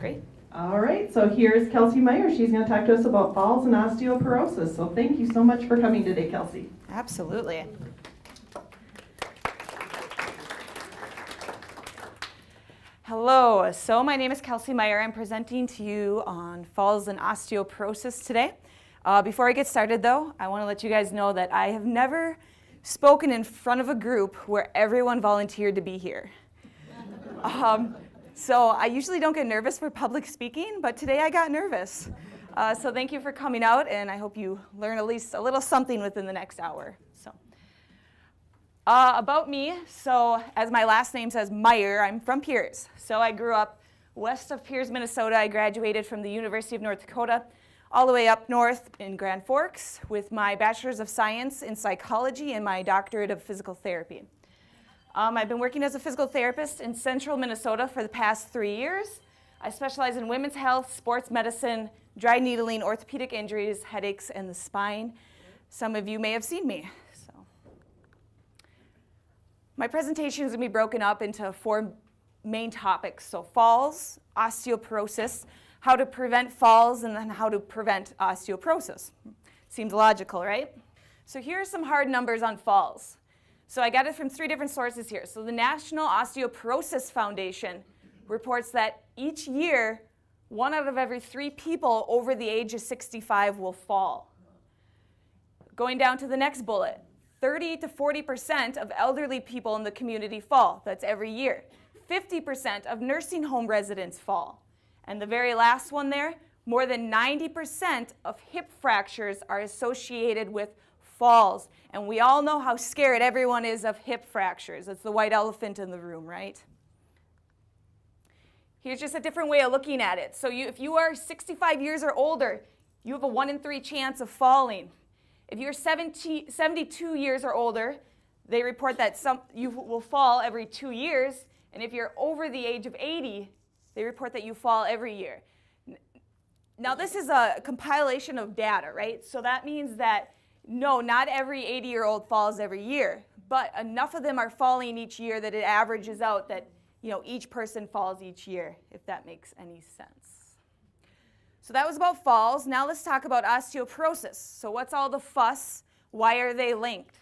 Great. All right, so here's Kelsey Meyer. She's going to talk to us about falls and osteoporosis. So thank you so much for coming today, Kelsey. Absolutely. Hello, so my name is Kelsey Meyer. I'm presenting to you on falls and osteoporosis today. Before I get started though, I want to let you guys know that I have never spoken in front of a group where everyone volunteered to be here. So I usually don't get nervous for public speaking, but today I got nervous. So thank you for coming out, and I hope you learn at least a little something within the next hour. About me, so as my last name says, Meyer, I'm from Pierz. So I grew up west of Pierz, Minnesota. I graduated from the University of North Dakota, all the way up north in Grand Forks with my Bachelor's of Science in Psychology and my Doctorate of Physical Therapy. I've been working as a physical therapist in central Minnesota for the past 3 years. I specialize in women's health, sports medicine, dry needling, orthopedic injuries, headaches, and the spine. Some of you may have seen me. My presentation is going to be broken up into 4 main topics. So falls, osteoporosis, how to prevent falls, and then how to prevent osteoporosis. Seems logical, right? So here are some hard numbers on falls. So I got it from 3 different sources here. So the National Osteoporosis Foundation reports that each year, 1 out of every 3 people over the age of 65 will fall. Going down to the next bullet, 30 to 40% of elderly people in the community fall. That's every year. 50% of nursing home residents fall. And the very last one there, more than 90% of hip fractures are associated with falls. And we all know how scared everyone is of hip fractures. It's the white elephant in the room, right? Here's just a different way of looking at it. So if you are 65 years or older, you have a 1 in 3 chance of falling. If you're 72 years or older, they report that you will fall every 2 years. And if you're over the age of 80, they report that you fall every year. Now, this is a compilation of data, right? So that means that, no, not every 80-year-old falls every year, but enough of them are falling each year that it averages out that, each person falls each year, if that makes any sense. So that was about falls. Now let's talk about osteoporosis. So what's all the fuss? Why are they linked?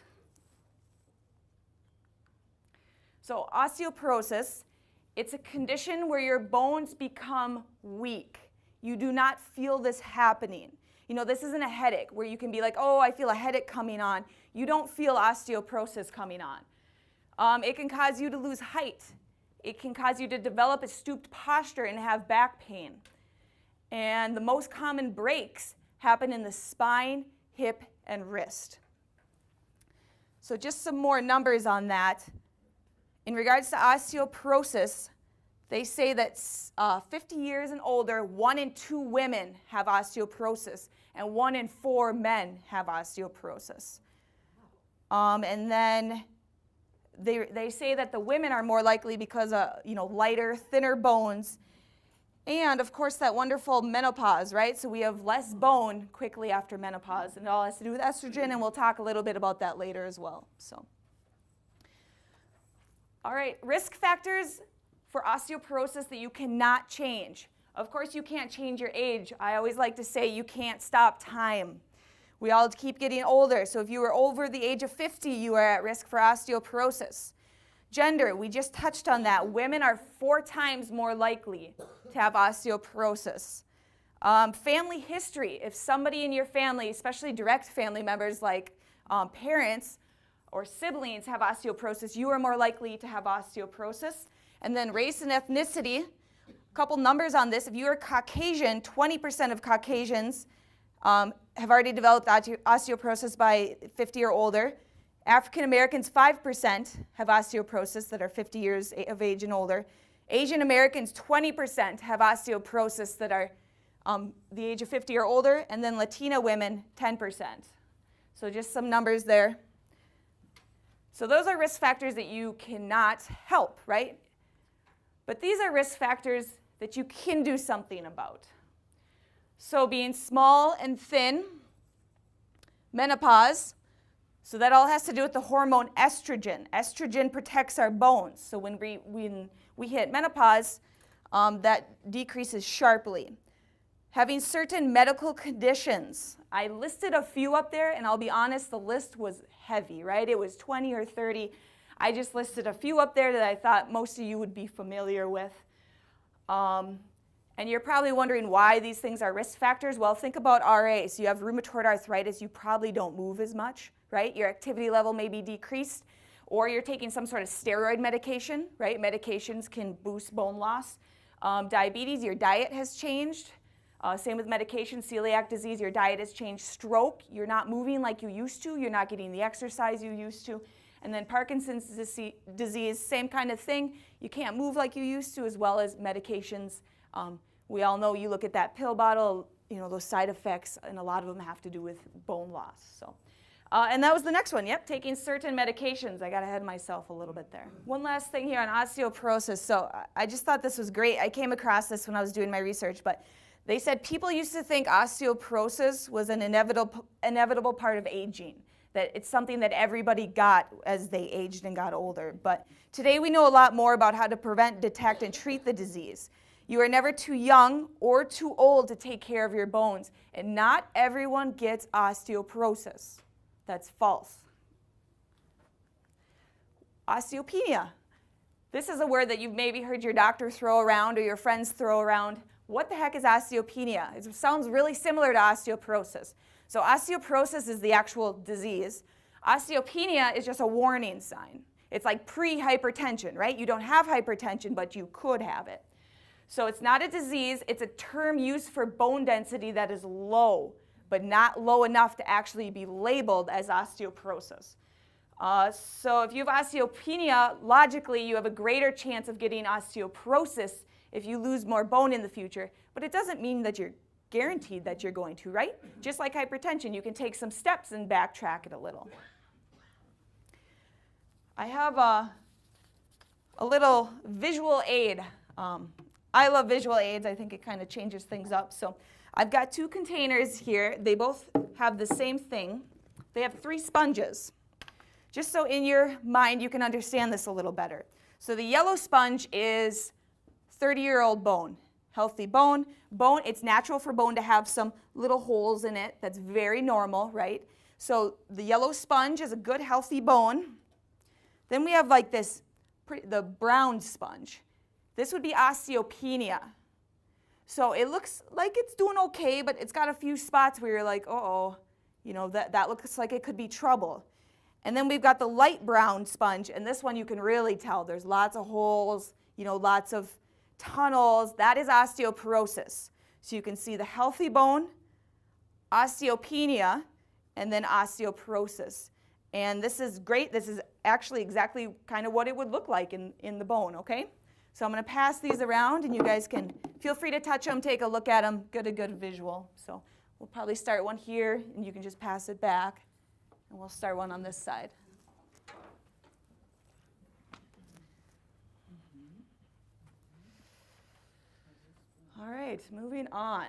So osteoporosis, it's a condition where your bones become weak. You do not feel this happening. This isn't a headache where you can be like, oh, I feel a headache coming on. You don't feel osteoporosis coming on. It can cause you to lose height. It can cause you to develop a stooped posture and have back pain. And the most common breaks happen in the spine, hip, and wrist. So just some more numbers on that. In regards to osteoporosis, they say that 50 years and older, 1 in 2 women have osteoporosis, and 1 in 4 men have osteoporosis. And then they say that the women are more likely because of lighter, thinner bones, and of course that wonderful menopause, right? So we have less bone quickly after menopause, and it all has to do with estrogen, and we'll talk a little bit about that later as well. All right, risk factors for osteoporosis that you cannot change. Of course, you can't change your age. I always like to say you can't stop time. We all keep getting older, so if you are over the age of 50, you are at risk for osteoporosis. Gender, we just touched on that. Women are 4 times more likely to have osteoporosis. Family history, if somebody in your family, especially direct family members like parents or siblings have osteoporosis, you are more likely to have osteoporosis. And then race and ethnicity, a couple numbers on this. If you are Caucasian, 20% of Caucasians have already developed osteoporosis by 50 or older. African Americans, 5% have osteoporosis that are 50 years of age and older. Asian Americans, 20% have osteoporosis that are the age of 50 or older. And then Latina women, 10%. So just some numbers there. So those are risk factors that you cannot help, right? But these are risk factors that you can do something about. So being small and thin, menopause, so that all has to do with the hormone estrogen. Estrogen protects our bones. So when we hit menopause, that decreases sharply. Having certain medical conditions. I listed a few up there, and I'll be honest, the list was heavy, right? It was 20 or 30. I just listed a few up there that I thought most of you would be familiar with. And you're probably wondering why these things are risk factors. Well, think about RA. So you have rheumatoid arthritis, you probably don't move as much, right? Your activity level may be decreased, or you're taking some sort of steroid medication, right? Medications can boost bone loss. Diabetes, your diet has changed. Same with medication, celiac disease, your diet has changed. Stroke, you're not moving like you used to, you're not getting the exercise you used to. And then Parkinson's disease, same kind of thing. You can't move like you used to, as well as medications. We all know, you look at that pill bottle, you know, those side effects, and a lot of them have to do with bone loss. So, and that was the next one, yep, taking certain medications. I got ahead of myself a little bit there. One last thing here on osteoporosis. So I just thought this was great. I came across this when I was doing my research, but they said people used to think osteoporosis was an inevitable part of aging, that it's something that everybody got as they aged and got older. But today we know a lot more about how to prevent, detect, and treat the disease. You are never too young or too old to take care of your bones, and not everyone gets osteoporosis. That's false. Osteopenia. This is a word that you've maybe heard your doctor throw around or your friends throw around. What the heck is osteopenia? It sounds really similar to osteoporosis. So osteoporosis is the actual disease. Osteopenia is just a warning sign. It's like pre-hypertension, right? You don't have hypertension, but you could have it. So it's not a disease, it's a term used for bone density that is low, but not low enough to actually be labeled as osteoporosis. So if you have osteopenia, logically you have a greater chance of getting osteoporosis if you lose more bone in the future, but it doesn't mean that you're guaranteed that you're going to, right? Just like hypertension, you can take some steps and backtrack it a little. I have a little visual aid. I love visual aids. I think it kind of changes things up. So I've got two containers here. They both have the same thing. They have 3 sponges. Just so in your mind you can understand this a little better. So the yellow sponge is 30-year-old bone, healthy bone. Bone, it's natural for bone to have some little holes in it. That's very normal, right? So the yellow sponge is a good, healthy bone. Then we have like this, the brown sponge. This would be osteopenia. So it looks like it's doing okay, but it's got a few spots where you're like, uh-oh, you know, that looks like it could be trouble. And then we've got the light brown sponge, and this one you can really tell. There's lots of holes, you know, lots of tunnels. That is osteoporosis. So you can see the healthy bone, osteopenia, and then osteoporosis. And this is great. This is actually exactly kind of what it would look like in the bone, okay? So I'm going to pass these around, and you guys can feel free to touch them, take a look at them, get a good visual. So we'll probably start one here, and you can just pass it back. And we'll start one on this side. All right, moving on.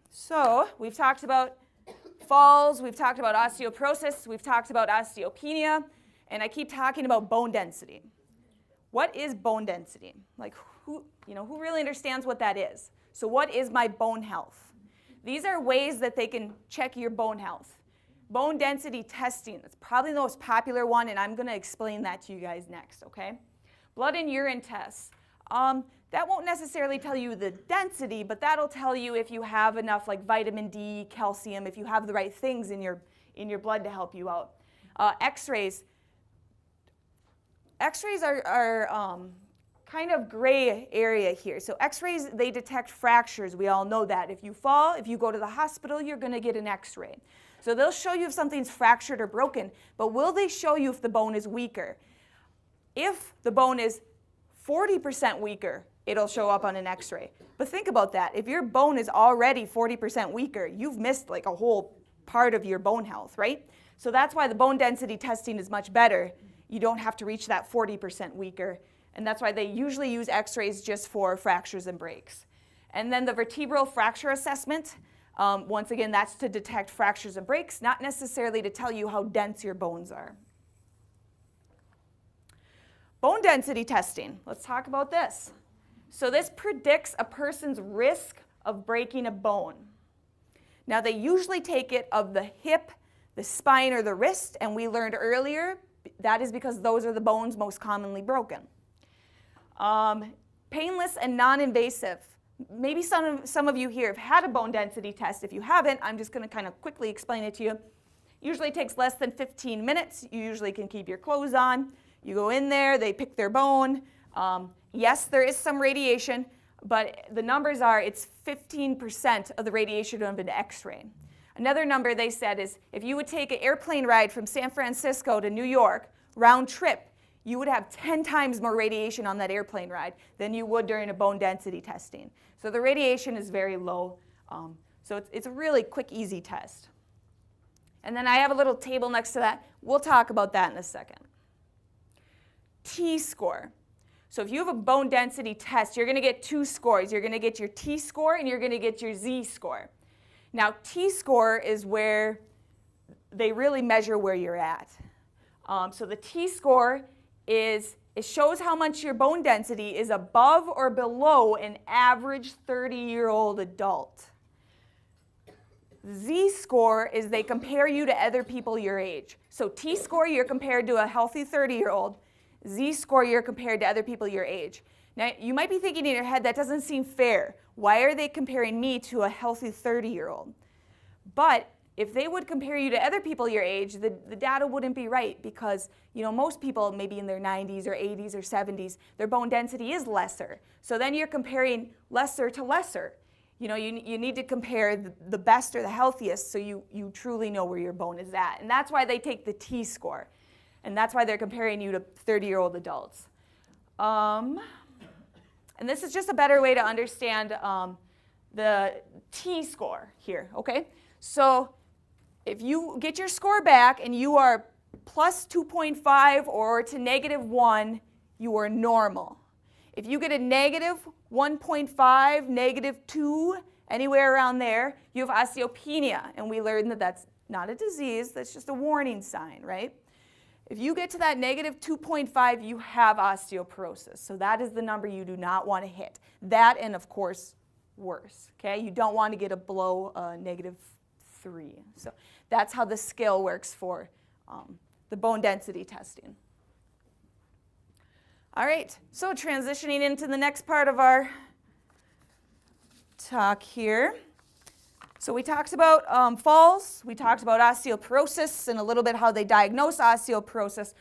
So we've talked about falls, we've talked about osteoporosis, we've talked about osteopenia, and I keep talking about bone density. What is bone density? Like, who really understands what that is? So what is my bone health? These are ways that they can check your bone health. Bone density testing, that's probably the most popular one, and I'm going to explain that to you guys next, okay? Blood and urine tests. That won't necessarily tell you the density, but that'll tell you if you have enough like vitamin D, calcium, if you have the right things in your blood to help you out. X-rays. X-rays are kind of gray area here. So X-rays, they detect fractures. We all know that. If you fall, if you go to the hospital, you're going to get an X-ray. So they'll show you if something's fractured or broken, but will they show you if the bone is weaker? If the bone is 40% weaker, it'll show up on an X-ray. But think about that. If your bone is already 40% weaker, you've missed like a whole part of your bone health, right? So that's why the bone density testing is much better. You don't have to reach that 40% weaker. And that's why they usually use X-rays just for fractures and breaks. And then the vertebral fracture assessment, once again, that's to detect fractures and breaks, not necessarily to tell you how dense your bones are. Bone density testing. Let's talk about this. So this predicts a person's risk of breaking a bone. Now they usually take it of the hip, the spine, or the wrist, and we learned earlier that is because those are the bones most commonly broken. Painless and non-invasive. Maybe some of you here have had a bone density test. If you haven't, I'm just going to kind of quickly explain it to you. Usually takes less than 15 minutes. You usually can keep your clothes on. You go in there, they pick their bone. Yes, there is some radiation, but the numbers are it's 15% of the radiation of an X-ray. Another number they said is if you would take an airplane ride from San Francisco to New York, round trip, you would have 10 times more radiation on that airplane ride than you would during a bone density testing. So the radiation is very low. So it's a really quick, easy test. And then I have a little table next to that. We'll talk about that in a second. T-score. So if you have a bone density test, you're going to get two scores. You're going to get your T-score and you're going to get your Z-score. Now, T-score is where they really measure where you're at. So the T-score is, it shows how much your bone density is above or below an average 30-year-old adult. Z-score is they compare you to other people your age. So T-score, you're compared to a healthy 30-year-old. Z-score, you're compared to other people your age. Now, you might be thinking in your head, that doesn't seem fair. Why are they comparing me to a healthy 30-year-old? But if they would compare you to other people your age, the data wouldn't be right because, most people maybe in their 90s or 80s or 70s, their bone density is lesser. So then you're comparing lesser to lesser. You need to compare the best or the healthiest so you truly know where your bone is at. And that's why they take the T-score. And that's why they're comparing you to 30-year-old adults. And this is just a better way to understand the T-score here, okay? So if you get your score back and you are plus 2.5 or to -1, you are normal. If you get a -1.5, -2, anywhere around there, you have osteopenia. And we learned that that's not a disease, that's just a warning sign, right? If you get to that -2.5, you have osteoporosis. So that is the number you do not want to hit. That and, of course, worse, okay? You don't want to get below -3. So that's how the scale works for the bone density testing. All right, so transitioning into the next part of our talk here. So we talked about falls, we talked about osteoporosis and a little bit how they diagnose osteoporosis.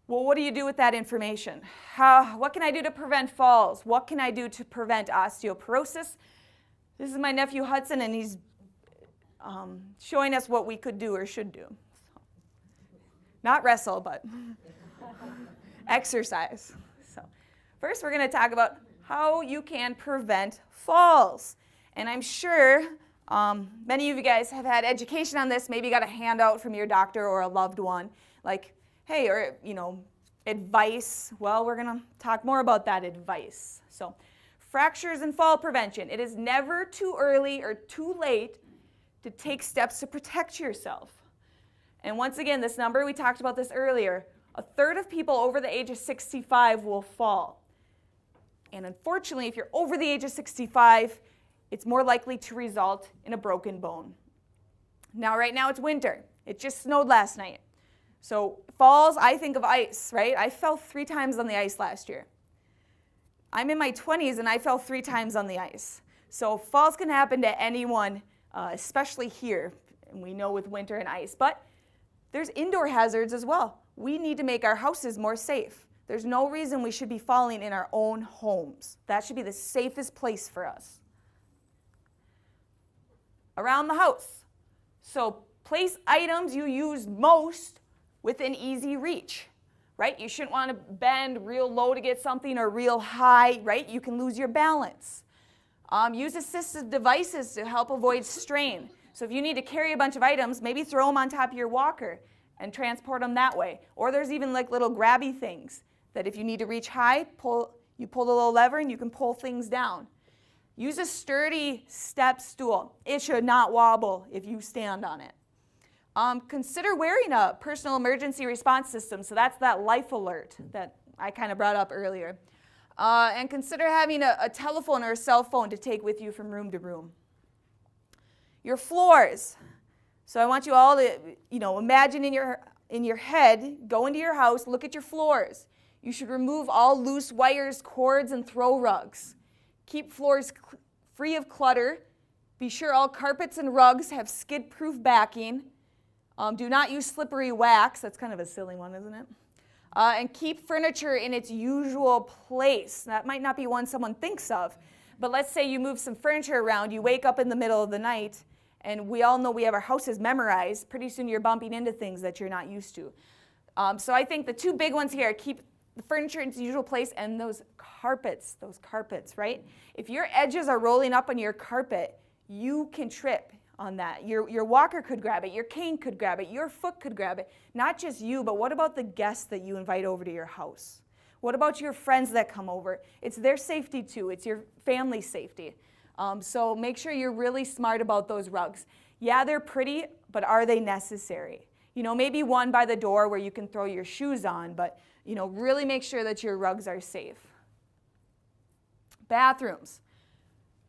Well, what do you do with that information? What can I do to prevent falls? What can I do to prevent osteoporosis? This is my nephew Hudson, and he's showing us what we could do or should do. So, not wrestle, but exercise. So first we're going to talk about how you can prevent falls. And I'm sure many of you guys have had education on this. Maybe you got a handout from your doctor or a loved one, like, hey, or, advice. Well, we're going to talk more about that advice. So, fractures and fall prevention. It is never too early or too late to take steps to protect yourself. And once again, this number, we talked about this earlier, 1/3 of people over the age of 65 will fall. And unfortunately, if you're over the age of 65, it's more likely to result in a broken bone. Now, right now it's winter. It just snowed last night. So falls, I think of ice, right? I fell 3 times on the ice last year. I'm in my 20s and I fell 3 times on the ice. So falls can happen to anyone, especially here, and we know with winter and ice. But there's indoor hazards as well. We need to make our houses more safe. There's no reason we should be falling in our own homes. That should be the safest place for us. Around the house. So place items you use most within easy reach, right? You shouldn't want to bend real low to get something or real high, right? You can lose your balance. Use assistive devices to help avoid strain. So if you need to carry a bunch of items, maybe throw them on top of your walker and transport them that way. Or there's even like little grabby things that if you need to reach high, you pull the little lever and you can pull things down. Use a sturdy step stool. It should not wobble if you stand on it. Consider wearing a personal emergency response system. So that's that life alert that I kind of brought up earlier. And consider having a telephone or a cell phone to take with you from room to room. Your floors. So I want you all to, imagine in your head, go into your house, look at your floors. You should remove all loose wires, cords, and throw rugs. Keep floors free of clutter. Be sure all carpets and rugs have skid-proof backing. Do not use slippery wax. That's kind of a silly one, isn't it? And keep furniture in its usual place. That might not be one someone thinks of, but let's say you move some furniture around, you wake up in the middle of the night, and we all know we have our houses memorized. Pretty soon you're bumping into things that you're not used to. So I think the two big ones here are keep the furniture in its usual place and those carpets, right? If your edges are rolling up on your carpet, you can trip on that. Your walker could grab it, your cane could grab it, your foot could grab it. Not just you, but what about the guests that you invite over to your house? What about your friends that come over? It's their safety too. It's your family's safety. So make sure you're really smart about those rugs. Yeah, they're pretty, but are they necessary? Maybe one by the door where you can throw your shoes on, but really make sure that your rugs are safe. Bathrooms.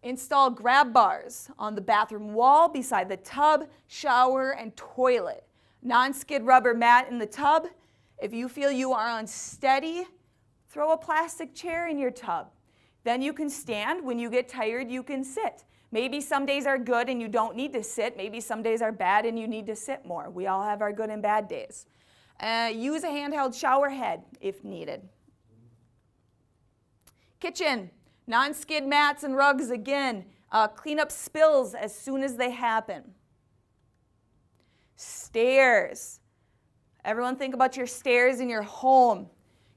Install grab bars on the bathroom wall beside the tub, shower, and toilet. Non-skid rubber mat in the tub. If you feel you are unsteady, throw a plastic chair in your tub. Then you can stand. When you get tired, you can sit. Maybe some days are good and you don't need to sit. Maybe some days are bad and you need to sit more. We all have our good and bad days. Use a handheld shower head if needed. Kitchen. Non-skid mats and rugs again. Clean up spills as soon as they happen. Stairs. Everyone think about your stairs in your home.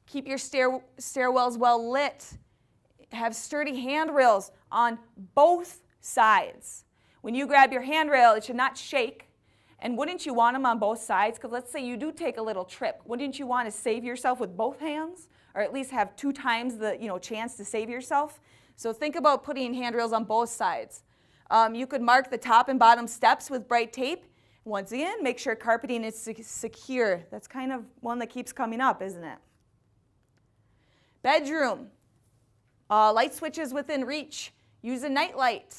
Keep your stairwells well lit. Have sturdy handrails on both sides. When you grab your handrail, it should not shake. And wouldn't you want them on both sides? Because let's say you do take a little trip. Wouldn't you want to save yourself with both hands? Or at least have 2 times the chance to save yourself? So think about putting handrails on both sides. You could mark the top and bottom steps with bright tape. Once again, make sure carpeting is secure. That's kind of one that keeps coming up, isn't it? Bedroom. Light switches within reach. Use a night light.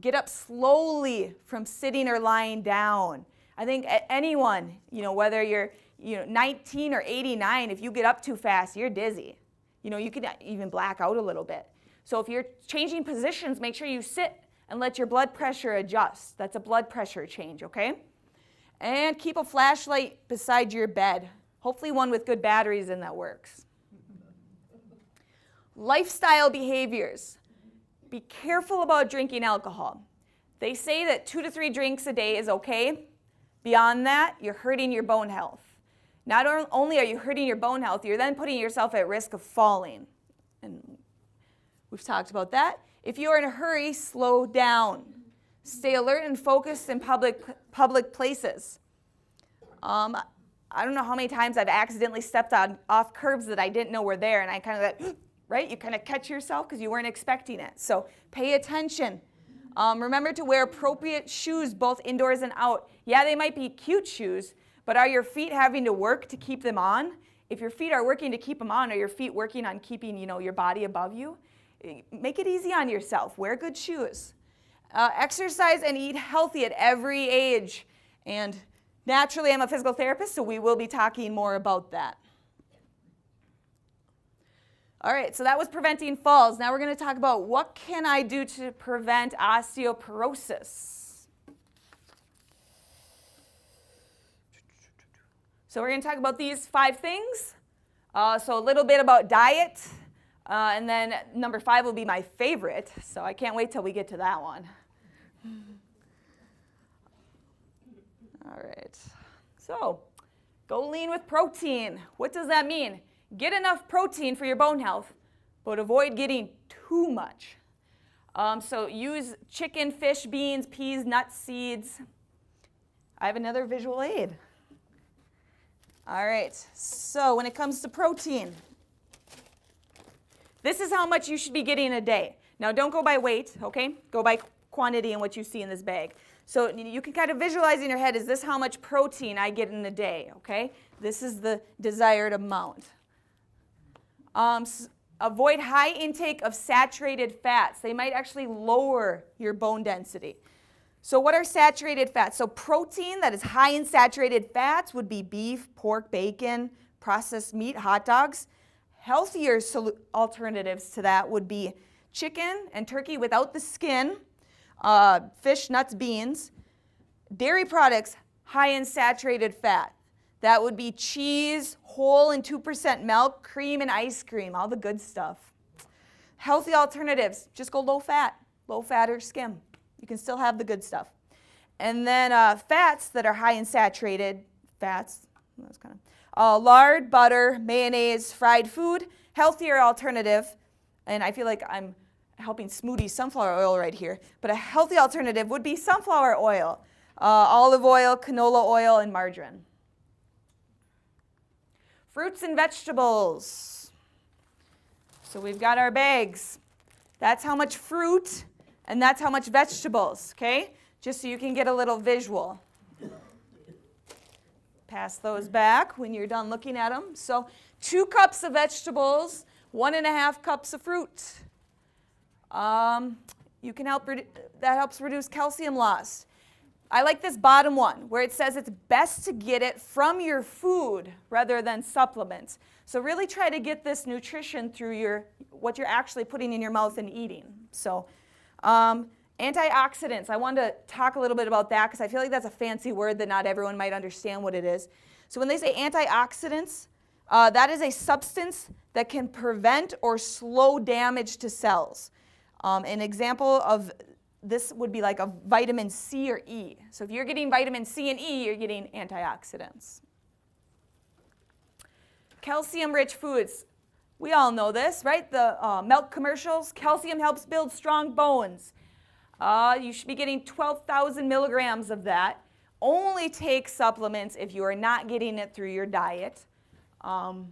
Get up slowly from sitting or lying down. I think anyone, whether you're 19 or 89, if you get up too fast, you're dizzy. You could even black out a little bit. So if you're changing positions, make sure you sit and let your blood pressure adjust. That's a blood pressure change, okay? And keep a flashlight beside your bed. Hopefully one with good batteries in that works. Lifestyle behaviors. Be careful about drinking alcohol. They say that 2 to 3 drinks a day is okay. Beyond that, you're hurting your bone health. Not only are you hurting your bone health, you're then putting yourself at risk of falling. And we've talked about that. If you're in a hurry, slow down. Stay alert and focused in public places. I don't know how many times I've accidentally stepped off curbs that I didn't know were there, and I kind of right? You kind of catch yourself because you weren't expecting it. So pay attention. Remember to wear appropriate shoes both indoors and out. Yeah, they might be cute shoes, but are your feet having to work to keep them on? If your feet are working to keep them on, are your feet working on keeping your body above you? Make it easy on yourself. Wear good shoes. Exercise and eat healthy at every age. And naturally, I'm a physical therapist, so we will be talking more about that. All right, so that was preventing falls. Now we're going to talk about what can I do to prevent osteoporosis. So we're going to talk about these 5 things. So a little bit about diet, and then number 5 will be my favorite, so I can't wait till we get to that one. All right, so go lean with protein. What does that mean? Get enough protein for your bone health, but avoid getting too much. So use chicken, fish, beans, peas, nuts, seeds. I have another visual aid. All right, so when it comes to protein, this is how much you should be getting a day. Now don't go by weight, okay? Go by quantity and what you see in this bag. So you can kind of visualize in your head, is this how much protein I get in a day, okay? This is the desired amount. Avoid high intake of saturated fats. They might actually lower your bone density. So what are saturated fats? So protein that is high in saturated fats would be beef, pork, bacon, processed meat, hot dogs. Healthier alternatives to that would be chicken and turkey without the skin, fish, nuts, beans. Dairy products high in saturated fat. That would be cheese, whole and 2% milk, cream and ice cream, all the good stuff. Healthy alternatives, just go low fat or skim. You can still have the good stuff. And then fats that are high in saturated fats, that's kind of lard, butter, mayonnaise, fried food, healthier alternative. And I feel like I'm helping smoothie sunflower oil right here. But a healthy alternative would be sunflower oil, olive oil, canola oil, and margarine. Fruits and vegetables. So we've got our bags. That's how much fruit, and that's how much vegetables, okay? Just so you can get a little visual. Pass those back when you're done looking at them. So 2 cups of vegetables, 1.5 cups of fruit. You can that helps reduce calcium loss. I like this bottom one where it says it's best to get it from your food rather than supplements. So really try to get this nutrition through what you're actually putting in your mouth and eating. So antioxidants, I wanted to talk a little bit about that because I feel like that's a fancy word that not everyone might understand what it is. So when they say antioxidants, that is a substance that can prevent or slow damage to cells. An example of this would be like a vitamin C or E. So if you're getting vitamin C and E, you're getting antioxidants. Calcium-rich foods. We all know this, right? The milk commercials. Calcium helps build strong bones. You should be getting 12,000 milligrams of that. Only take supplements if you are not getting it through your diet. And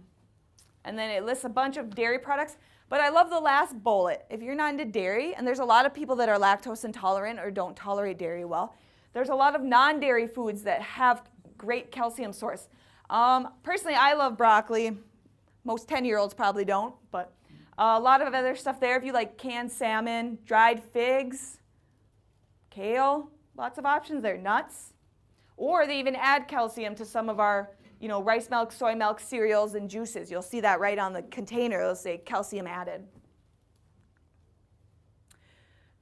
then it lists a bunch of dairy products. But I love the last bullet. If you're not into dairy, and there's a lot of people that are lactose intolerant or don't tolerate dairy well, there's a lot of non-dairy foods that have great calcium source. Personally, I love broccoli. Most 10-year-olds probably don't, but a lot of other stuff there. If you like canned salmon, dried figs, kale, lots of options there. Nuts. Or they even add calcium to some of our rice milk, soy milk, cereals, and juices. You'll see that right on the container. It'll say calcium added.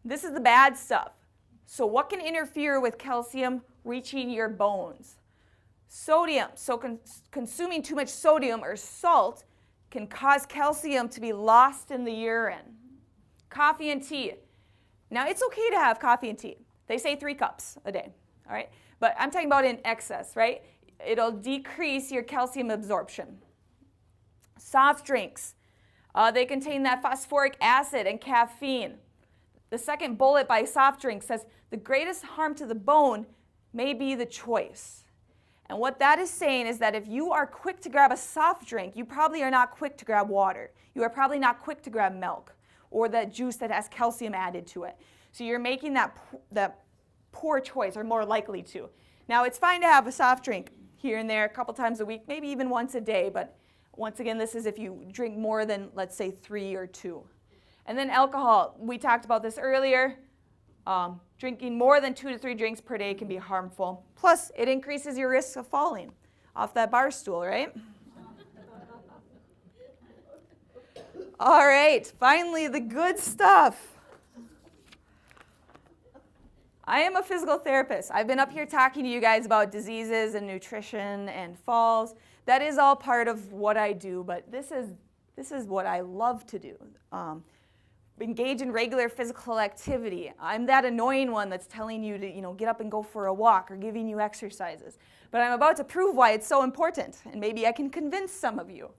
This is the bad stuff. So what can interfere with calcium reaching your bones? Sodium. So consuming too much sodium or salt can cause calcium to be lost in the urine. Coffee and tea. Now, it's okay to have coffee and tea. They say 3 cups a day, all right? But I'm talking about in excess, right? It'll decrease your calcium absorption. Soft drinks. They contain that phosphoric acid and caffeine. The second bullet by soft drinks says the greatest harm to the bone may be the choice. And what that is saying is that if you are quick to grab a soft drink, you probably are not quick to grab water. You are probably not quick to grab milk or that juice that has calcium added to it. So you're making that poor choice, or more likely to. Now, it's fine to have a soft drink here and there a couple times a week, maybe even once a day, but once again, this is if you drink more than, let's say, 3 or 2. And then alcohol. We talked about this earlier. Drinking more than 2 to 3 drinks per day can be harmful. Plus, it increases your risk of falling off that bar stool, right? All right, finally, the good stuff. I am a physical therapist. I've been up here talking to you guys about diseases and nutrition and falls. That is all part of what I do, but this is what I love to do. Engage in regular physical activity. I'm that annoying one that's telling you to, get up and go for a walk or giving you exercises. But I'm about to prove why it's so important, and maybe I can convince some of you.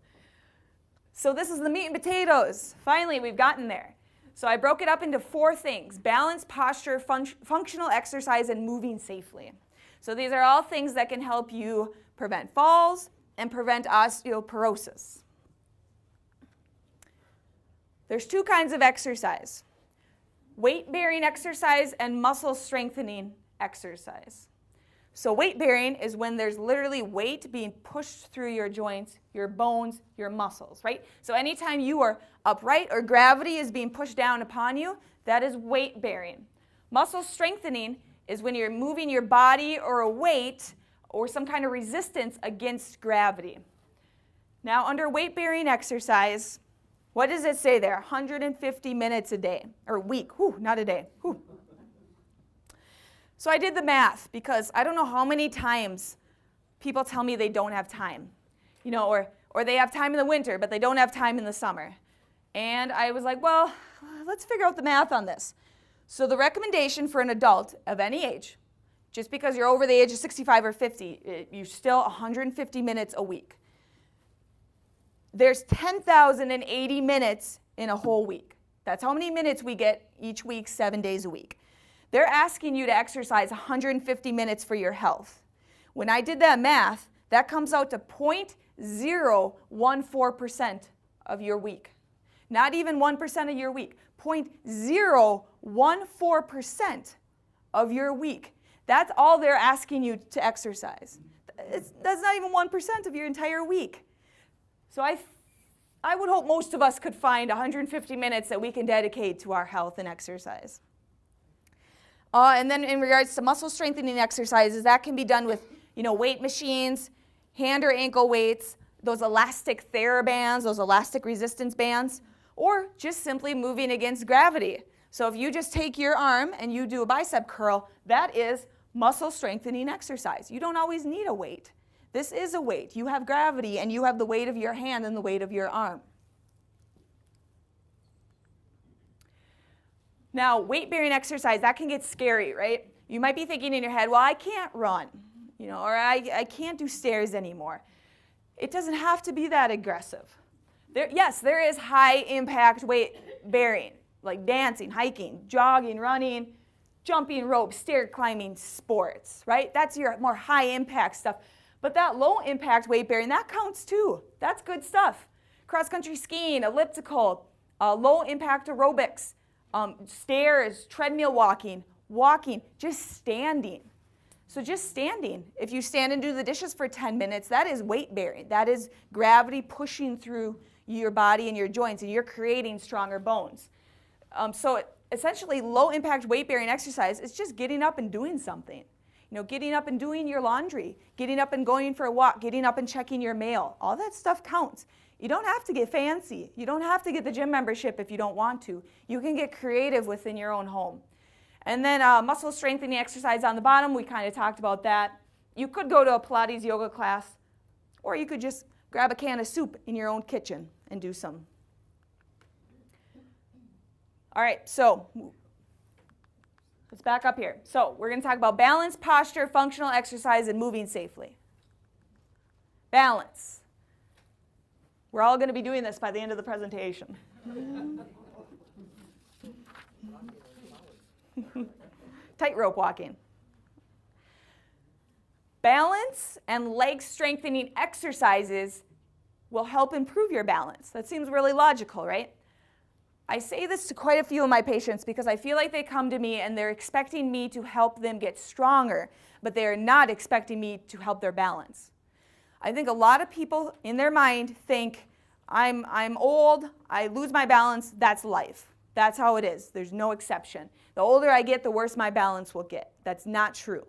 So this is the meat and potatoes. Finally, we've gotten there. So I broke it up into 4 things: balance, posture, functional exercise, and moving safely. So these are all things that can help you prevent falls and prevent osteoporosis. There's 2 kinds of exercise: weight-bearing exercise and muscle strengthening exercise. So weight bearing is when there's literally weight being pushed through your joints, your bones, your muscles, right? So anytime you are upright or gravity is being pushed down upon you, that is weight bearing. Muscle strengthening is when you're moving your body or a weight or some kind of resistance against gravity. Now under weight bearing exercise, what does it say there? 150 minutes a day, or week, whew, not a day, whew. So I did the math because I don't know how many times people tell me they don't have time, you know, or they have time in the winter, but they don't have time in the summer. And I was like, well, let's figure out the math on this. So the recommendation for an adult of any age, just because you're over the age of 65 or 50, you're still 150 minutes a week. There's 10,080 minutes in a whole week. That's how many minutes we get each week, 7 days a week. They're asking you to exercise 150 minutes for your health. When I did that math, that comes out to 0.014% of your week. Not even 1% of your week. 0.014% of your week. That's all they're asking you to exercise. That's not even 1% of your entire week. So I would hope most of us could find 150 minutes that we can dedicate to our health and exercise. And then in regards to muscle strengthening exercises, that can be done with, you know, weight machines, hand or ankle weights, those elastic TheraBands, those elastic resistance bands, or just simply moving against gravity. So if you just take your arm and you do a bicep curl, that is muscle strengthening exercise. You don't always need a weight. This is a weight. You have gravity and you have the weight of your hand and the weight of your arm. Now, weight-bearing exercise, that can get scary, right? You might be thinking in your head, well, I can't run, you know, or I can't do stairs anymore. It doesn't have to be that aggressive. Yes, there is high-impact weight-bearing, like dancing, hiking, jogging, running, jumping rope, stair climbing sports, right? That's your more high-impact stuff. But that low-impact weight-bearing, that counts too. That's good stuff. Cross-country skiing, elliptical, low-impact aerobics, stairs, treadmill walking, just standing. So just standing. If you stand and do the dishes for 10 minutes, that is weight bearing. That is gravity pushing through your body and your joints, and you're creating stronger bones. So essentially, low impact weight bearing exercise is just getting up and doing something. You know, getting up and doing your laundry, getting up and going for a walk, getting up and checking your mail. All that stuff counts. You don't have to get fancy. You don't have to get the gym membership if you don't want to. You can get creative within your own home. And then muscle strengthening exercise on the bottom, we kind of talked about that. You could go to a Pilates yoga class, or you could just grab a can of soup in your own kitchen and do some. All right, so let's back up here. So we're going to talk about balance, posture, functional exercise, and moving safely. Balance. We're all going to be doing this by the end of the presentation. Tightrope walking. Balance and leg strengthening exercises will help improve your balance. That seems really logical, right? I say this to quite a few of my patients because I feel like they come to me and they're expecting me to help them get stronger, but they are not expecting me to help their balance. I think a lot of people in their mind think, I'm old, I lose my balance, that's life. That's how it is. There's no exception. The older I get, the worse my balance will get. That's not true.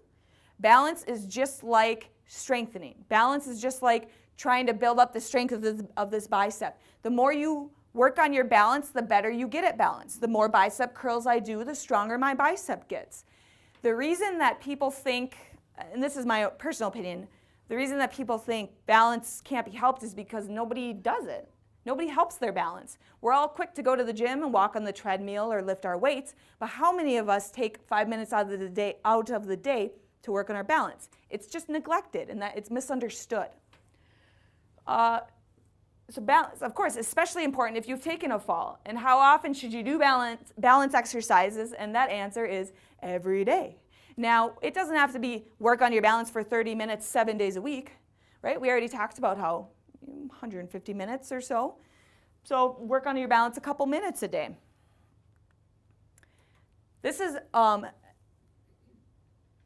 Balance is just like strengthening. Balance is just like trying to build up the strength of this bicep. The more you work on your balance, the better you get at balance. The more bicep curls I do, the stronger my bicep gets. The reason that people think, and this is my personal opinion, the reason that people think balance can't be helped is because nobody does it. Nobody helps their balance. We're all quick to go to the gym and walk on the treadmill or lift our weights, but how many of us take 5 minutes out of the day to work on our balance? It's just neglected, and that it's misunderstood. So balance, of course, especially important if you've taken a fall. And how often should you do balance exercises? And that answer is every day. Now, it doesn't have to be work on your balance for 30 minutes, 7 days a week, right? We already talked about how 150 minutes or so. So work on your balance a couple minutes a day. This is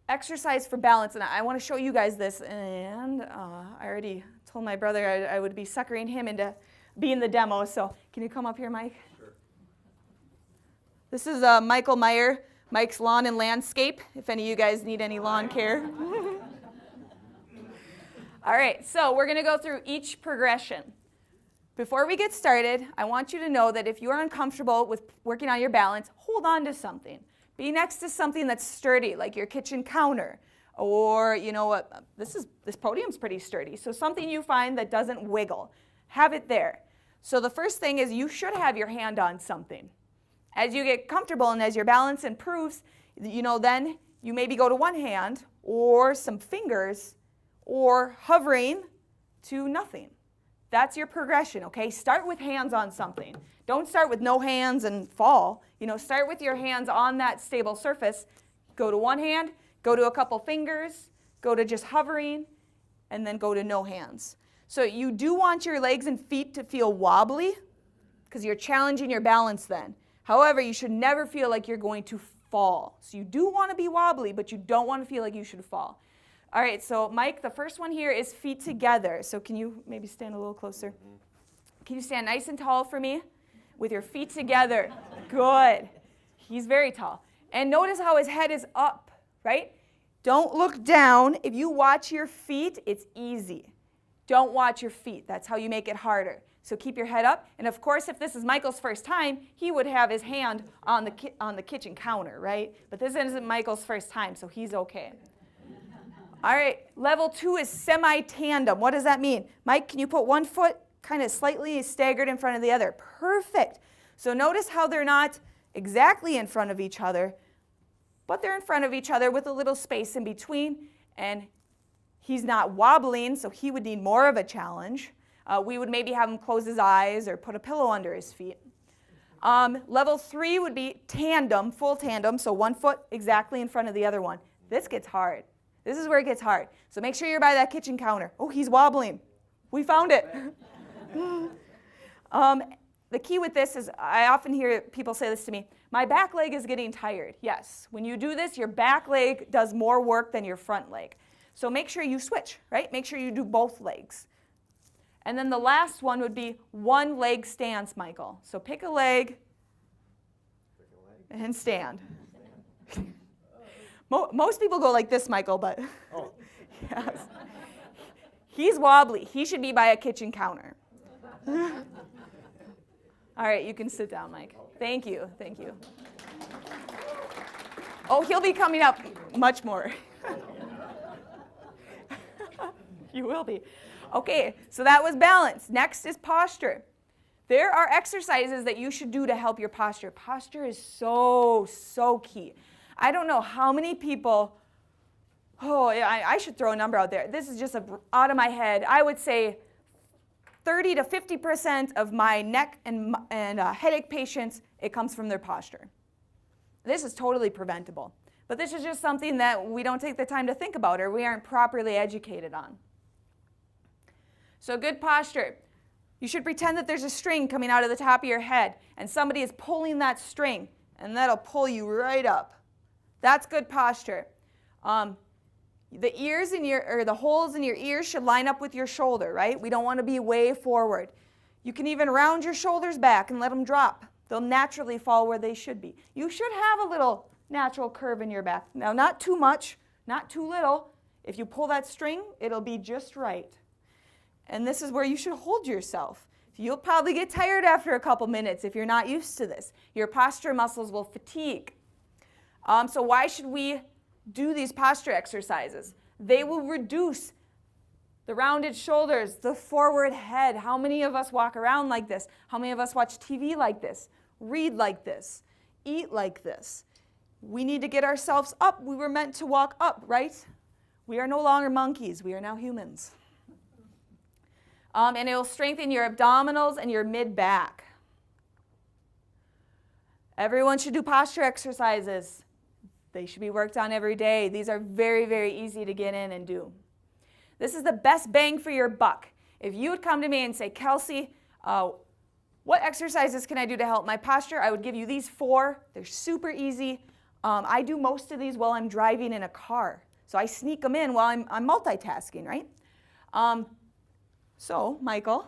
exercise for balance, and I want to show you guys this, and I already told my brother I would be suckering him into being the demo, so can you come up here, Mike? Sure. This is Michael Meyer, Mike's Lawn and Landscape, if any of you guys need any lawn care. All right, so we're going to go through each progression. Before we get started, I want you to know that if you are uncomfortable with working on your balance, hold on to something. Be next to something that's sturdy, like your kitchen counter, or you know what, this podium's pretty sturdy, so something you find that doesn't wiggle, have it there. So the first thing is you should have your hand on something. As you get comfortable and as your balance improves, then you maybe go to one hand or some fingers or hovering to nothing. That's your progression, okay? Start with hands on something. Don't start with no hands and fall. Start with your hands on that stable surface. Go to one hand, go to a couple fingers, go to just hovering, and then go to no hands. So you do want your legs and feet to feel wobbly because you're challenging your balance then. However, you should never feel like you're going to fall. So you do want to be wobbly, but you don't want to feel like you should fall. All right, so Mike, the first one here is feet together. So can you maybe stand a little closer? Can you stand nice and tall for me with your feet together? Good. He's very tall. And notice how his head is up, right? Don't look down. If you watch your feet, it's easy. Don't watch your feet. That's how you make it harder. So keep your head up. And of course, if this is Michael's first time, he would have his hand on the kitchen counter, right? But this isn't Michael's first time, so he's okay. All right, level 2 is semi-tandem. What does that mean? Mike, can you put one foot kind of slightly staggered in front of the other? Perfect. So notice how they're not exactly in front of each other, but they're in front of each other with a little space in between, and he's not wobbling, so he would need more of a challenge. We would maybe have him close his eyes or put a pillow under his feet. Level 3 would be tandem, full tandem, so one foot exactly in front of the other one. This gets hard. This is where it gets hard. So make sure you're by that kitchen counter. Oh, he's wobbling. We found it. The key with this is, I often hear people say this to me, my back leg is getting tired. Yes, when you do this, your back leg does more work than your front leg. So make sure you switch, right? Make sure you do both legs. And then the last one would be one leg stance, Michael. So pick a leg and stand. Most people go like this, Michael, but yes. He's wobbly. He should be by a kitchen counter. All right, you can sit down, Mike. Thank you. Thank you. Oh, he'll be coming up much more. You will be. Okay, so that was balance. Next is posture. There are exercises that you should do to help your posture. Posture is so, so key. I don't know how many people, I should throw a number out there. This is just out of my head. I would say 30 to 50% of my neck and headache patients, it comes from their posture. This is totally preventable. But this is just something that we don't take the time to think about or we aren't properly educated on. So good posture. You should pretend that there's a string coming out of the top of your head and somebody is pulling that string and that'll pull you right up. That's good posture. The ears in the holes in your ears should line up with your shoulder, right? We don't want to be way forward. You can even round your shoulders back and let them drop. They'll naturally fall where they should be. You should have a little natural curve in your back. Now, not too much, not too little. If you pull that string, it'll be just right. And this is where you should hold yourself. You'll probably get tired after a couple minutes if you're not used to this. Your posture muscles will fatigue. So why should we do these posture exercises? They will reduce the rounded shoulders, the forward head. How many of us walk around like this? How many of us watch TV like this? Read like this? Eat like this? We need to get ourselves up. We were meant to walk up, right? We are no longer monkeys. We are now humans. And it will strengthen your abdominals and your mid-back. Everyone should do posture exercises. They should be worked on every day. These are very, very easy to get in and do. This is the best bang for your buck. If you would come to me and say, Kelsey, what exercises can I do to help my posture? I would give you these 4. They're super easy. I do most of these while I'm driving in a car. So I sneak them in while I'm multitasking, right? So, Michael,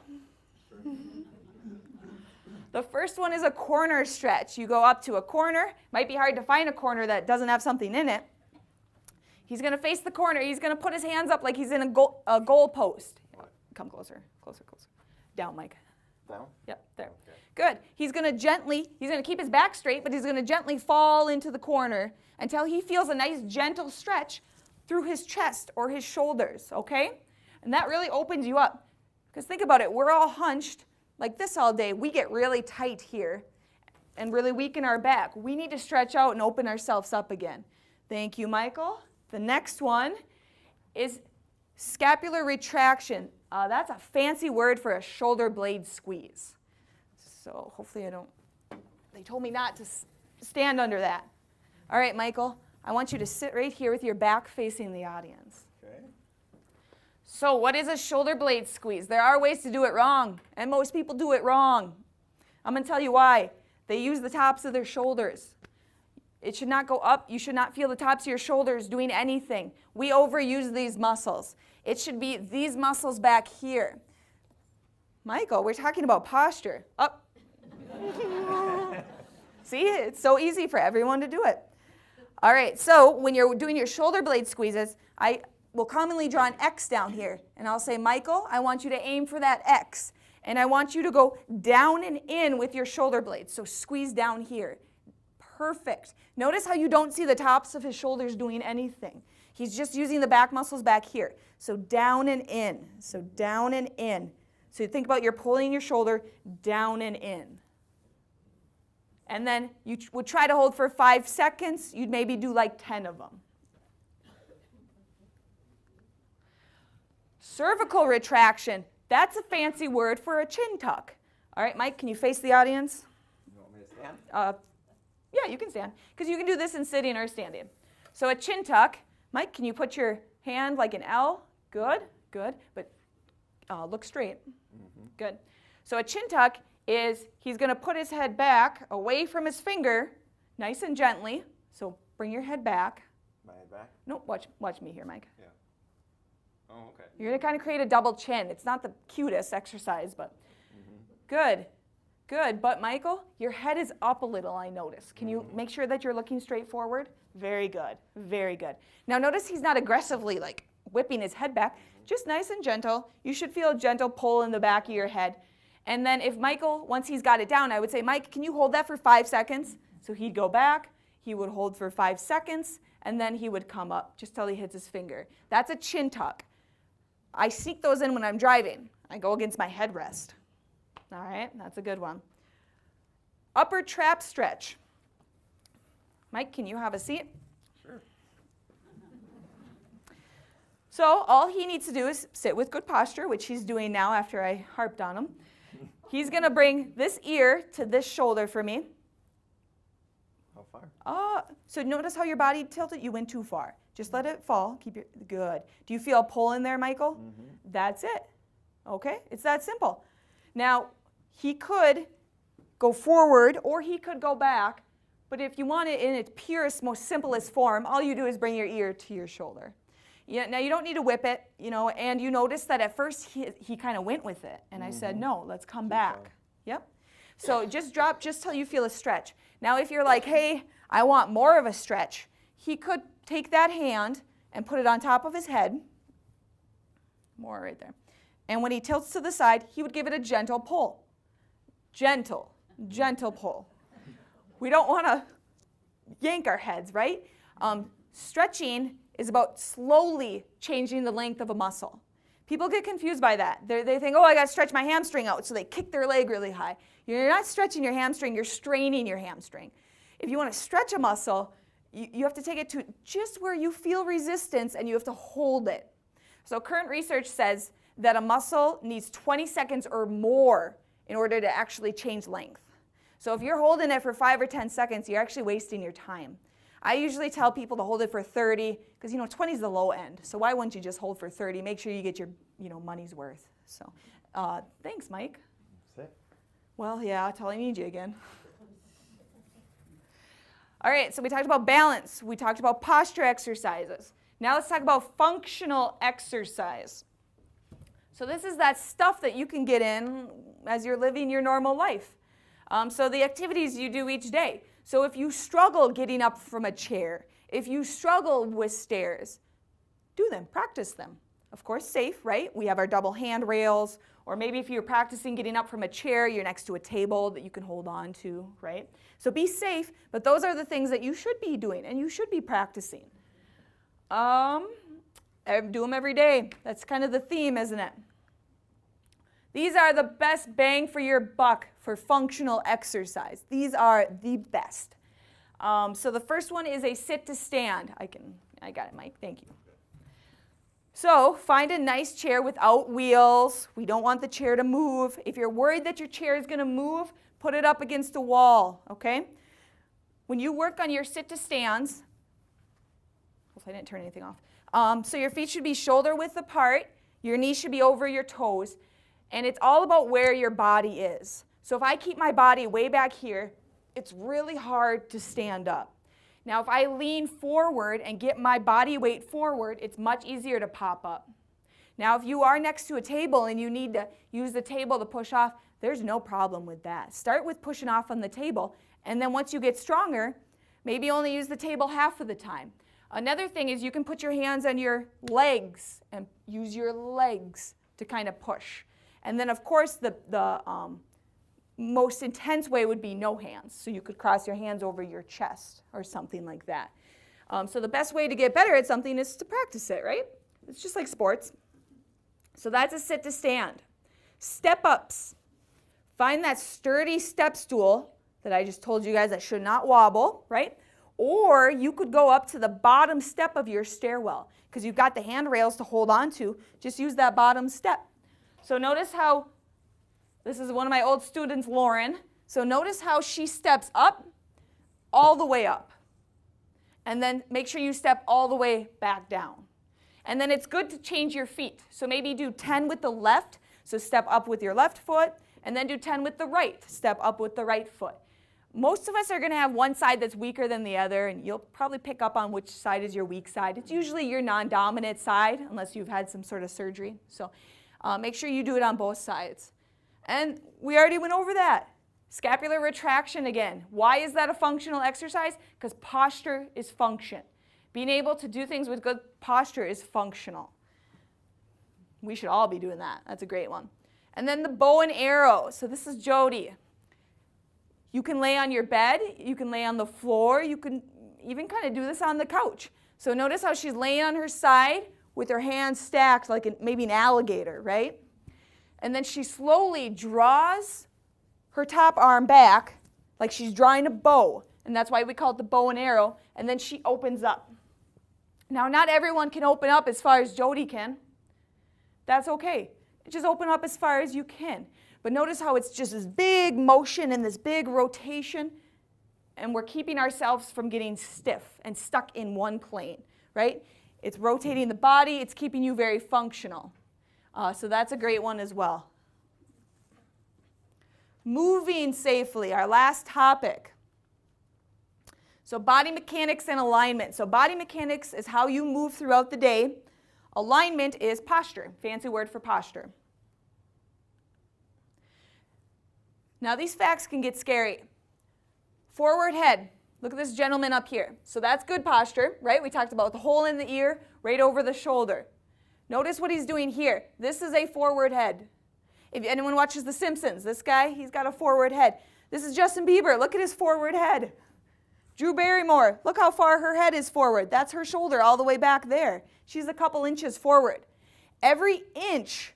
the first one is a corner stretch. You go up to a corner. Might be hard to find a corner that doesn't have something in it. He's going to face the corner. He's going to put his hands up like he's in a goal post. Come closer, closer, closer. Down, Mike. Down? Yep, there. Okay. Good. He's going to keep his back straight, but he's going to gently fall into the corner until he feels a nice gentle stretch through his chest or his shoulders, okay? And that really opens you up. Because think about it, we're all hunched like this all day. We get really tight here and really weak in our back. We need to stretch out and open ourselves up again. Thank you, Michael. The next one is scapular retraction. That's a fancy word for a shoulder blade squeeze. So hopefully they told me not to stand under that. All right, Michael, I want you to sit right here with your back facing the audience. Okay. So what is a shoulder blade squeeze? There are ways to do it wrong, and most people do it wrong. I'm going to tell you why. They use the tops of their shoulders. It should not go up. You should not feel the tops of your shoulders doing anything. We overuse these muscles. It should be these muscles back here. Michael, we're talking about posture. Up. See, it's so easy for everyone to do it. All right, so when you're doing your shoulder blade squeezes, I will commonly draw an X down here. And I'll say, Michael, I want you to aim for that X. And I want you to go down and in with your shoulder blades. So squeeze down here. Perfect. Notice how you don't see the tops of his shoulders doing anything. He's just using the back muscles back here. So down and in. So down and in. So you think about you're pulling your shoulder down and in. And then you would try to hold for 5 seconds. You'd maybe do like 10 of them. Cervical retraction. That's a fancy word for a chin tuck. All right, Mike, can you face the audience? You want me to stand? Yeah, you can stand. Because you can do this in sitting or standing. So a chin tuck. Mike, can you put your hand like an L? Good, good. But look straight. Mm-hmm. Good. So a chin tuck is he's going to put his head back away from his finger, nice and gently. So bring your head back. My head back? No, watch me here, Mike. Yeah. Oh, okay. You're going to kind of create a double chin. It's not the cutest exercise, but good. Good. But Michael, your head is up a little, I notice. Can you make sure that you're looking straight forward? Very good. Very good. Now notice he's not aggressively like whipping his head back. Just nice and gentle. You should feel a gentle pull in the back of your head. And then if Michael, once he's got it down, I would say, Mike, can you hold that for 5 seconds? So he'd go back, he would hold for 5 seconds, and then he would come up just till he hits his finger. That's a chin tuck. I sneak those in when I'm driving. I go against my headrest. All right, that's a good one. Upper trap stretch. Mike, can you have a seat? Sure. So all he needs to do is sit with good posture, which he's doing now after I harped on him. He's going to bring this ear to this shoulder for me. How far? So notice how your body tilted. You went too far. Just let it fall. Keep your good. Do you feel a pull in there, Michael? Mm-hmm. That's it. Okay? It's that simple. Now, he could go forward or he could go back, but if you want it in its purest, most simplest form, all you do is bring your ear to your shoulder. Yeah, now you don't need to whip it, and you notice that at first he kind of went with it, and I said, no, let's come back. Yep. So just drop just till you feel a stretch. Now if you're like, hey, I want more of a stretch, he could take that hand and put it on top of his head, more right there, and when he tilts to the side, he would give it a gentle pull. Gentle pull. We don't want to yank our heads, right? Stretching is about slowly changing the length of a muscle. People get confused by that. They think, oh, I got to stretch my hamstring out, so they kick their leg really high. You're not stretching your hamstring, you're straining your hamstring. If you want to stretch a muscle, you have to take it to just where you feel resistance and you have to hold it. So current research says that a muscle needs 20 seconds or more in order to actually change length. So if you're holding it for 5 or 10 seconds, you're actually wasting your time. I usually tell people to hold it for 30 because 20 is the low end. So why wouldn't you just hold for 30? Make sure you get your money's worth. So thanks, Mike. That's it. Well, yeah, till I need you again. All right, so we talked about balance. We talked about posture exercises. Now let's talk about functional exercise. So this is that stuff that you can get in as you're living your normal life. So the activities you do each day. So if you struggle getting up from a chair, if you struggle with stairs, do them, practice them. Of course, safe, right? We have our double handrails, or maybe if you're practicing getting up from a chair, you're next to a table that you can hold on to, right? So be safe, but those are the things that you should be doing and you should be practicing. Do them every day. That's kind of the theme, isn't it? These are the best bang for your buck for functional exercise. These are the best. So the first one is a sit to stand. I got it, Mike. Thank you. So find a nice chair without wheels. We don't want the chair to move. If you're worried that your chair is going to move, put it up against a wall, okay? When you work on your sit to stands, hopefully I didn't turn anything off. So your feet should be shoulder width apart. Your knees should be over your toes. And it's all about where your body is. So if I keep my body way back here, it's really hard to stand up. Now, if I lean forward and get my body weight forward, it's much easier to pop up. Now, if you are next to a table and you need to use the table to push off, there's no problem with that. Start with pushing off on the table, and then once you get stronger, maybe only use the table half of the time. Another thing is you can put your hands on your legs and use your legs to kind of push. And then, of course, the most intense way would be no hands. So you could cross your hands over your chest or something like that. So the best way to get better at something is to practice it, right? It's just like sports. So that's a sit to stand. Step ups. Find that sturdy step stool that I just told you guys that should not wobble, right? Or you could go up to the bottom step of your stairwell because you've got the handrails to hold on to. Just use that bottom step. So notice how, this is one of my old students, Lauren. So notice how she steps up, all the way up. And then make sure you step all the way back down. And then it's good to change your feet. So maybe do 10 with the left, so step up with your left foot, and then do 10 with the right, step up with the right foot. Most of us are going to have one side that's weaker than the other, and you'll probably pick up on which side is your weak side. It's usually your non-dominant side, unless you've had some sort of surgery. So make sure you do it on both sides. And we already went over that. Scapular retraction again. Why is that a functional exercise? Because posture is function. Being able to do things with good posture is functional. We should all be doing that. That's a great one. And then the bow and arrow. So this is Jody. You can lay on your bed. You can lay on the floor. You can even kind of do this on the couch. So notice how she's laying on her side with her hands stacked like maybe an alligator, right? And then she slowly draws her top arm back like she's drawing a bow. And that's why we call it the bow and arrow. And then she opens up. Now, not everyone can open up as far as Jody can. That's okay. Just open up as far as you can. But notice how it's just this big motion and this big rotation. And we're keeping ourselves from getting stiff and stuck in one plane, right? It's rotating the body. It's keeping you very functional. So that's a great one as well. Moving safely, our last topic. So body mechanics and alignment. So body mechanics is how you move throughout the day. Alignment is posture, fancy word for posture. Now these facts can get scary. Forward head. Look at this gentleman up here. So that's good posture, right? We talked about the hole in the ear, right over the shoulder. Notice what he's doing here. This is a forward head. If anyone watches The Simpsons, this guy, he's got a forward head. This is Justin Bieber. Look at his forward head. Drew Barrymore, look how far her head is forward. That's her shoulder all the way back there. She's a couple inches forward. Every inch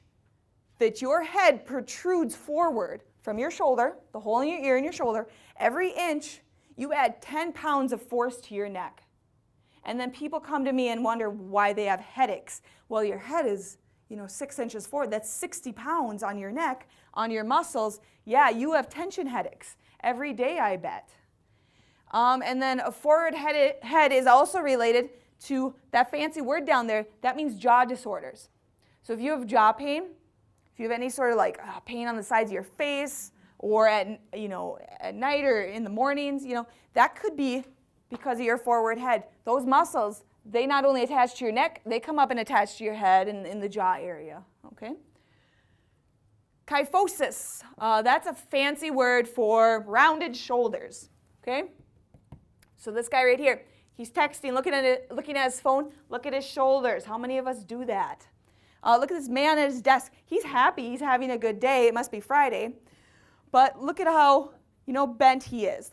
that your head protrudes forward from your shoulder, the hole in your ear and your shoulder, every inch, you add 10 pounds of force to your neck. And then people come to me and wonder why they have headaches. Well, your head is, 6 inches forward. That's 60 pounds on your neck, on your muscles. Yeah, you have tension headaches every day, I bet. And then a forward head is also related to that fancy word down there. That means jaw disorders. So if you have jaw pain, if you have any sort of pain on the sides of your face, or at night or in the mornings, that could be because of your forward head. Those muscles, they not only attach to your neck, they come up and attach to your head and in the jaw area, okay? Kyphosis, that's a fancy word for rounded shoulders, okay? So this guy right here, he's texting, looking at his phone, look at his shoulders. How many of us do that? Look at this man at his desk. He's happy, he's having a good day. It must be Friday. But look at how, bent he is.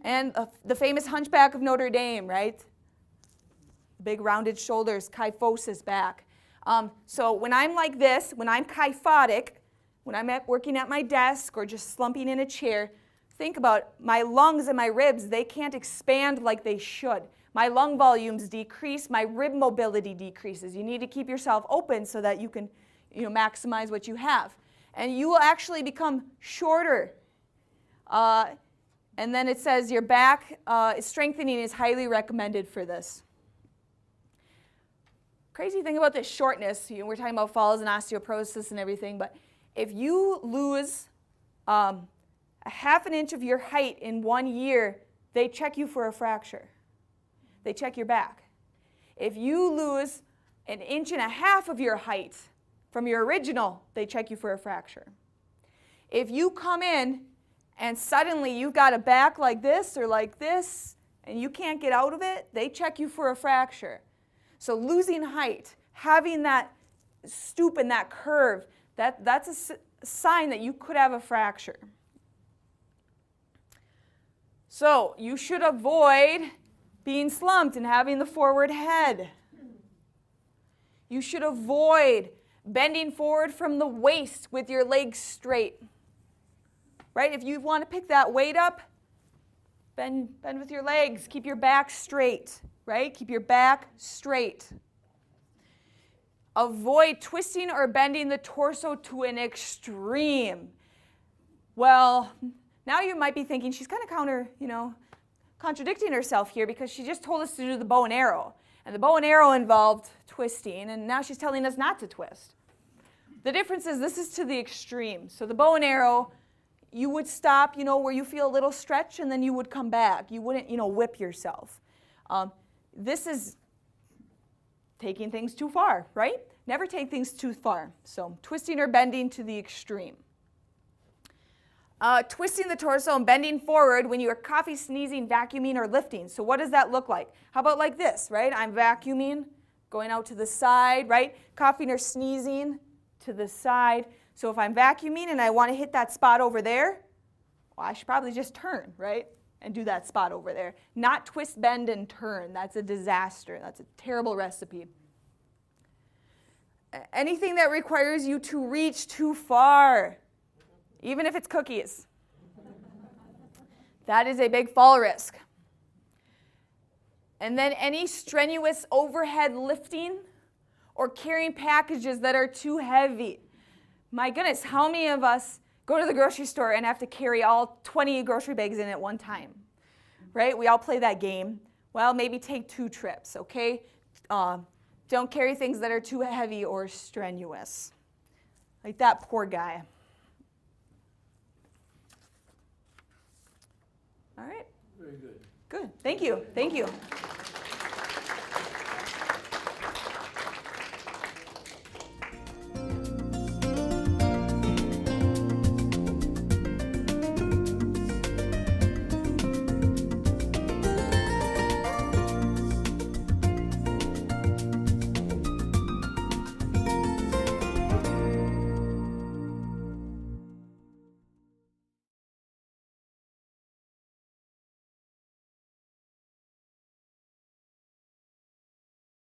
And the famous Hunchback of Notre Dame, right? Big rounded shoulders, kyphosis back. So when I'm like this, when I'm kyphotic, when I'm working at my desk or just slumping in a chair, think about my lungs and my ribs, they can't expand like they should. My lung volumes decrease, my rib mobility decreases. You need to keep yourself open so that you can maximize what you have. And you will actually become shorter. And then it says your back strengthening is highly recommended for this. Crazy thing about this shortness, we're talking about falls and osteoporosis and everything, but if you lose a half an inch of your height in 1 year, they check you for a fracture. They check your back. If you lose an inch and a half of your height from your original, they check you for a fracture. If you come in and suddenly you've got a back like this or like this and you can't get out of it, they check you for a fracture. So losing height, having that stoop and that curve, that's a sign that you could have a fracture. So you should avoid being slumped and having the forward head. You should avoid bending forward from the waist with your legs straight. Right? If you want to pick that weight up, bend with your legs. Keep your back straight. Right? Keep your back straight. Avoid twisting or bending the torso to an extreme. Well, now you might be thinking she's kind of contradicting herself here because she just told us to do the bow and arrow. And the bow and arrow involved twisting, and now she's telling us not to twist. The difference is this is to the extreme. So the bow and arrow, you would stop, where you feel a little stretch, and then you would come back. You wouldn't, whip yourself. This is taking things too far, right? Never take things too far. So twisting or bending to the extreme. Twisting the torso and bending forward when you are coughing, sneezing, vacuuming, or lifting. So what does that look like? How about like this, right? I'm vacuuming, going out to the side, right? Coughing or sneezing to the side. So if I'm vacuuming and I want to hit that spot over there, well, I should probably just turn, right? And do that spot over there. Not twist, bend, and turn. That's a disaster. That's a terrible recipe. Anything that requires you to reach too far, even if it's cookies, that is a big fall risk. And then any strenuous overhead lifting or carrying packages that are too heavy. My goodness, how many of us go to the grocery store and have to carry all 20 grocery bags in at one time? Right? We all play that game. Well, maybe take 2 trips, okay? Don't carry things that are too heavy or strenuous. Like that poor guy. All right. Very good. Good. Thank you. Thank you.